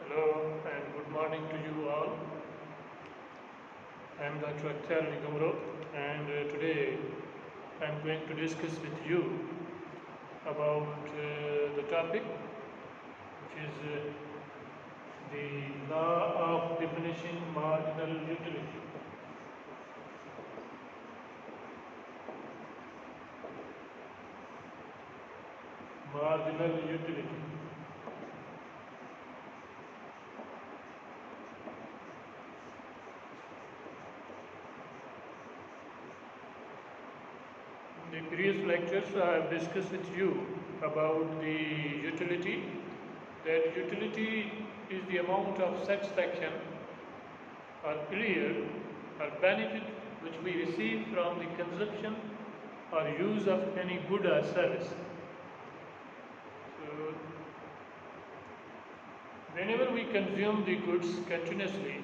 Hello and good morning to you all. I am Dr. Akhtar Nigamro and today I am going to discuss with you about the topic which is the law of diminishing marginal utility. Marginal utility. In the previous lectures, I have discussed with you about the utility. That utility is the amount of satisfaction or pleasure or benefit which we receive from the consumption or use of any good or service. So, whenever we consume the goods continuously,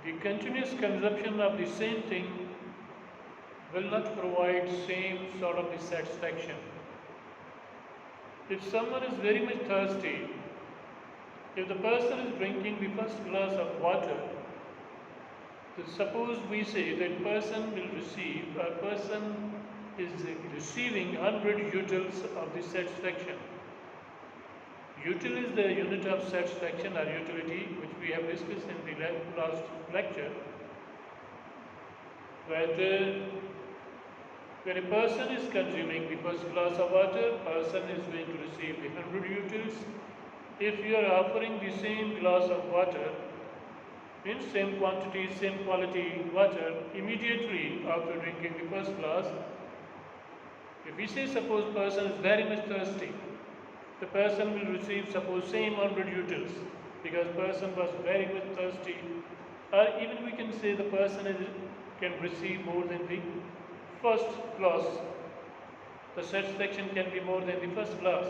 the continuous consumption of the same thing will not provide same sort of the satisfaction. If someone is very much thirsty, if the person is drinking the first glass of water, then suppose we say that person will receive, a person is receiving 100 utils of the satisfaction. Util is the unit of satisfaction or utility which we have discussed in the last lecture. That when a person is consuming the first glass of water, person is going to receive the 100 utils. If you are offering the same glass of water, in same quantity, same quality water, immediately after drinking the first glass, if we say suppose person is very much thirsty, the person will receive suppose same 100 utils because person was very much thirsty, or even we can say the person can receive more than the first glass. The satisfaction can be more than the first glass,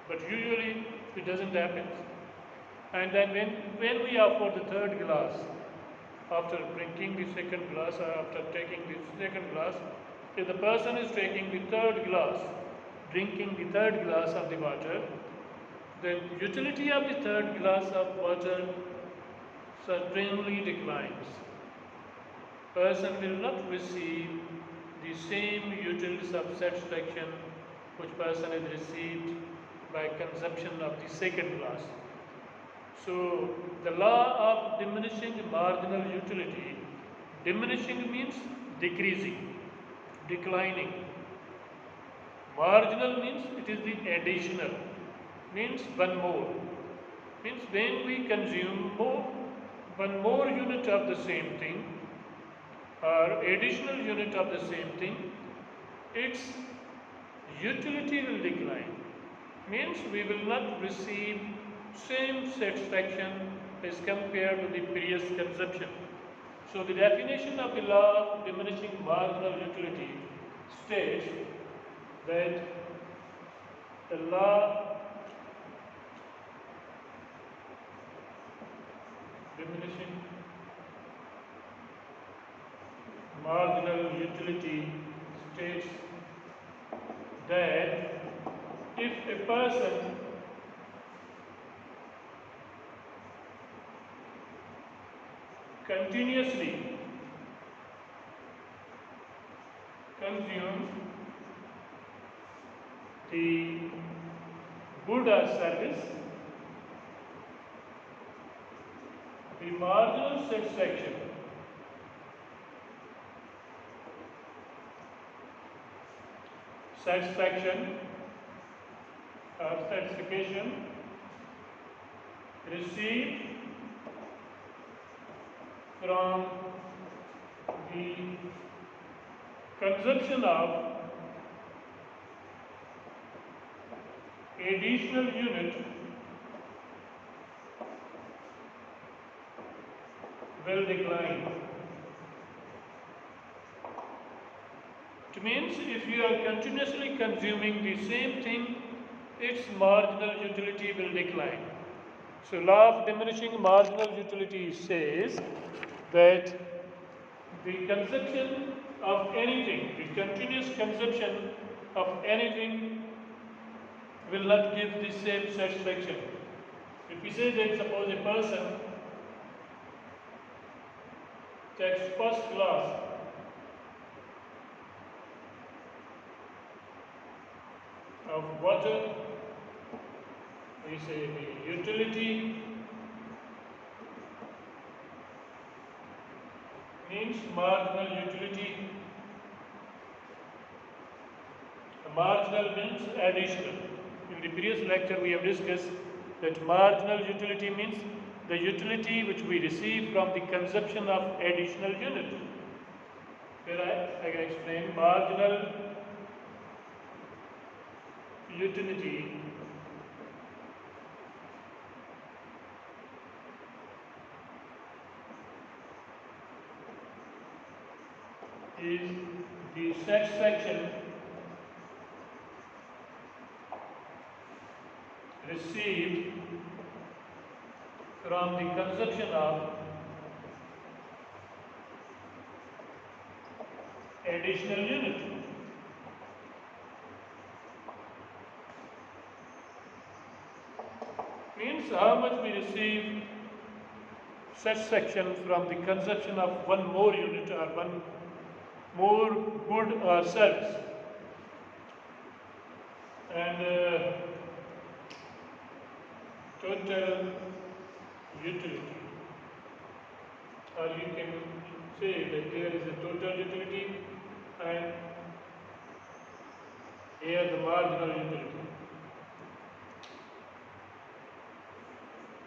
but usually it doesn't happen. And then when we offer the third glass, after drinking the second glass or after taking the second glass, if the person is taking the third glass, drinking the third glass of the water, the utility of the third glass of water certainly declines. Person will not receive the same utils of satisfaction which person has received by consumption of the second glass. So, the law of diminishing marginal utility, diminishing means decreasing, declining. Marginal means it is the additional, means one more. Means when we consume one more unit of the same thing or additional unit of the same thing, its utility will decline. Means we will not receive same satisfaction as compared to the previous consumption. So the definition of the law of diminishing marginal utility states that the law diminishing marginal utility states that if a person continuously consumes the good or service, the marginal satisfaction or satisfaction received from the consumption of additional unit will decline. It means if you are continuously consuming the same thing, its marginal utility will decline. So, law of diminishing marginal utility says that the consumption of anything, the continuous consumption of anything will not give the same satisfaction. If we say that suppose a person takes first glass of water, we say the utility means marginal utility. Marginal means additional. In the previous lecture we have discussed that marginal utility means the utility which we receive from the consumption of additional unit. Here I can explain marginal utility is the satisfaction received from the consumption of additional unit. Means how much we receive satisfaction from the consumption of one more unit or one more good or service. And total utility, or you can say that there is a total utility and here the marginal utility.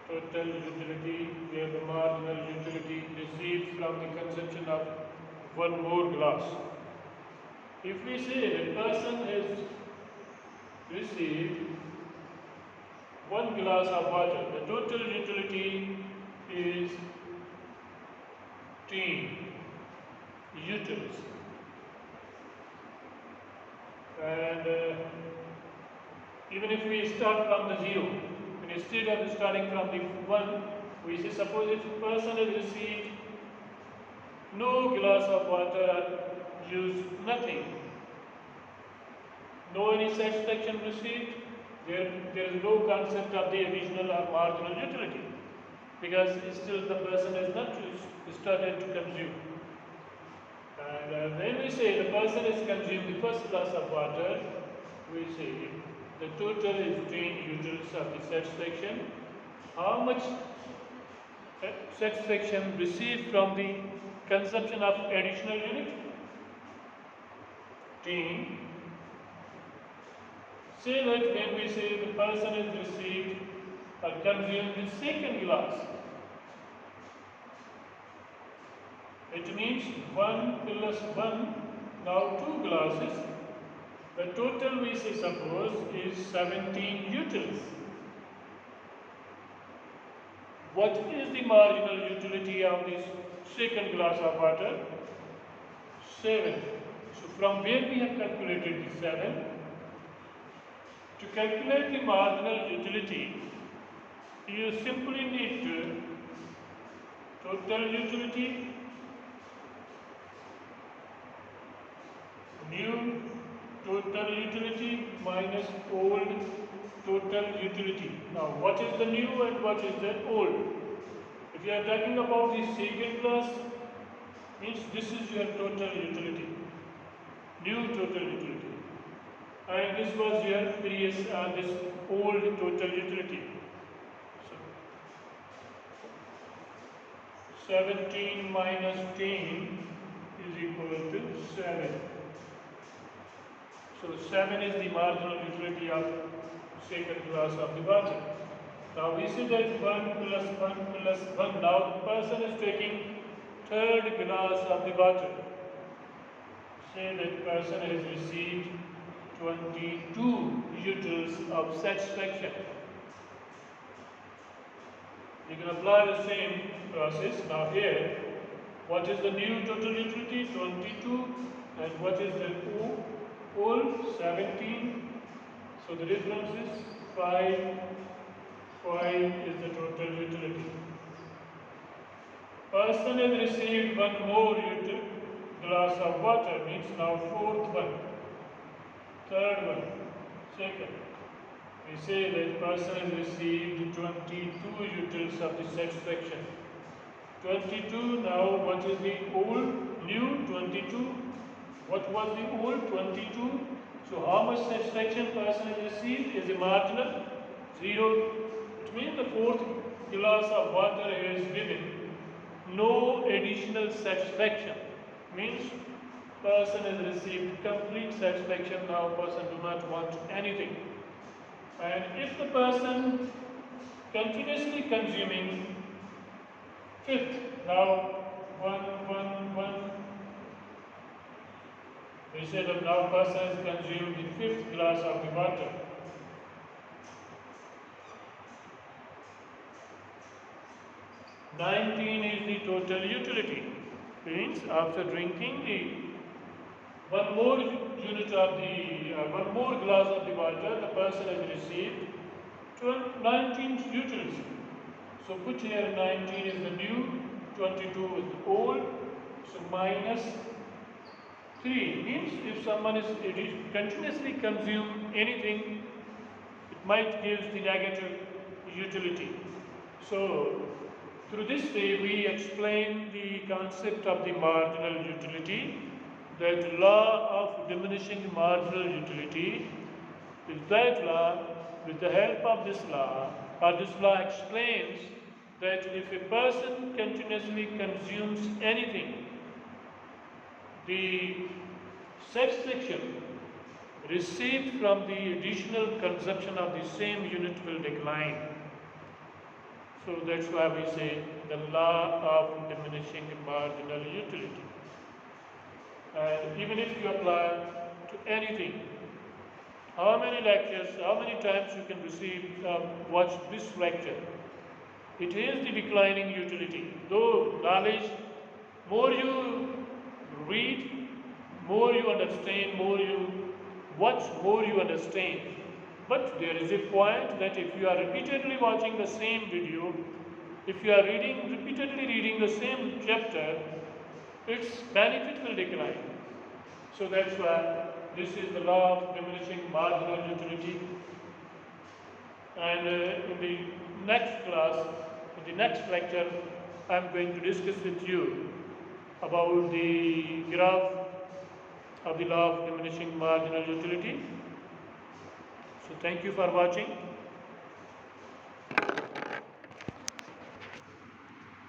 Total utility, where the marginal utility received from the consumption of one more glass. If we say that person has received one glass of water, the total utility is 10 utils. And even if we start from the zero, instead of starting from the 1, we say suppose if a person has received no glass of water, used nothing, no any satisfaction received, there is no concept of the additional or marginal utility, because still the person has not started to consume. And when we say the person has consumed the first glass of water, we say the total is 10 utils of the satisfaction. How much satisfaction received from the consumption of additional unit? 10. Say that when we say the person has received or consumed the second glass, it means 1 plus 1, now 2 glasses. The total we say suppose is 17 utils. What is the marginal utility of this second glass of water? 7. So from where we have calculated the 7? To calculate the marginal utility, you simply need to total utility, new total utility minus old total utility. Now what is the new and what is the old? If you are talking about the second glass, means this is your total utility, new total utility, and this was your previous this old total utility. So 17 minus 10 is equal to 7. So 7 is the marginal utility of second glass of the water. Now we see that 1 plus 1 plus 1. Now the person is taking third glass of the water. Say that person has received 22 utils of satisfaction. You can apply the same process. Now here, what is the new total utility? 22. And what is the old? 17. So the difference is 5. 5 is the total utility. Person has received one more glass of water, means now fourth one, third one, second. We say that person has received 22 22 utils of the satisfaction. 22, now what is the old, new 22? What was the old 22? So how much satisfaction person has received is a marginal 0. It means the fourth glass of water is given. No additional satisfaction. Means person has received complete satisfaction, now person do not want anything. And if the person continuously consuming fifth, now one, we say that now person has consumed the fifth glass of the water. $19 is the total utility. Means after drinking the one more unit of the one more glass of the water, the person has received 19 utils. So put here 19 is the new, 22 is the old. So minus 3 means if someone is continuously consume anything, it might give the negative utility. So through this way we explain the concept of the marginal utility, that law of diminishing marginal utility is that law. With the help of this law, or this law explains that if a person continuously consumes anything, the satisfaction received from the additional consumption of the same unit will decline. So that's why we say the law of diminishing marginal utility. And even if you apply to anything, how many lectures, how many times you can watch this lecture? It is the declining utility. Though knowledge, more you read, more you understand, more you watch, more you understand. But there is a point that if you are repeatedly watching the same video, if you are repeatedly reading the same chapter, its benefit will decline. So that's why this is the law of diminishing marginal utility. And in the next class, in the next lecture, I am going to discuss with you about the graph of the law of diminishing marginal utility. So thank you for watching.